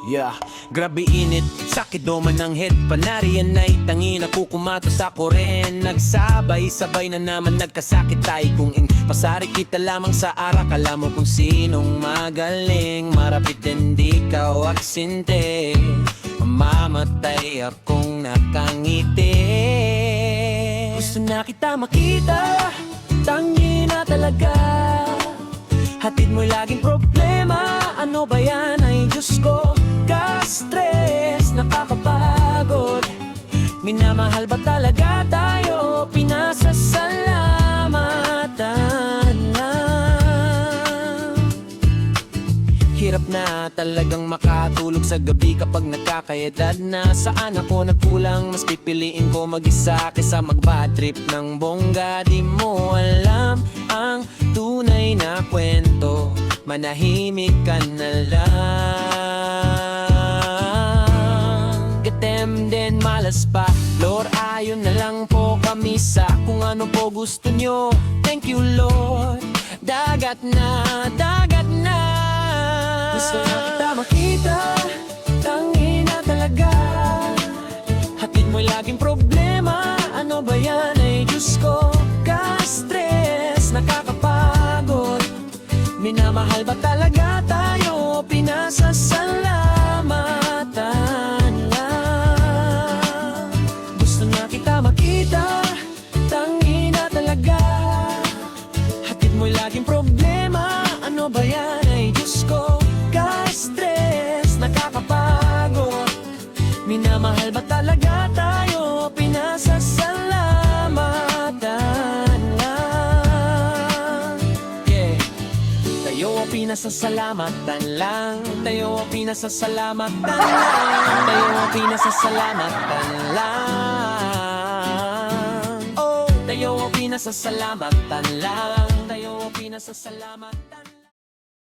Yeah, grabe init, sakit doman ng head. Panariyan ay tangina ko kumatos ako rin. Nagsabay-sabay na naman nagkasakit tayo. Kung pasari kita lamang sa arak, alam mo kung sinong magaling. Marapit din di ka waksinte, mamamatay akong nakangiti. Gusto na kita makita, tangina talaga. Hatid mo'y laging problema, ano ba yan? Ay Diyos ko, ka-stress, nakakapagod. Minamahal ba talaga tayo? Pinasasalamatan lang. Hirap na talagang makatulog sa gabi kapag nagkakaedad na. Saan ako nagkulang? Mas pipiliin ko mag-isa kaysa mag-bad trip ng bongga. Di mo alam ang tunay na kwento, manahimik ka na lang. Gatem din malas pa, Lord, ayon na lang po kami sa kung ano po gusto nyo. Thank you Lord, dagat na, dagat na. Gusto na kita makita, tangina talaga. Hatid mo'y laging problema, ano ba yan? Ay Diyos ko, ka-stress, nakakapagod. Minamahal ba talaga tayo? Pinasasalamatan lang. Gusto na kita makita, tangina talaga. Hatid mo'y laging problema, ano ba yan? Ay Diyos ko, ka-stress, nakakapagod. Minamahal ba talaga tayo? Pinasasalamatan lang. Yeah. Tayo pinasasalamatan lang. Tayo pinasasalamatan lang. Tayo pinasasalamatan lang. Oh, tayo pinasasalamatan lang. Tayo pinasasalamatan.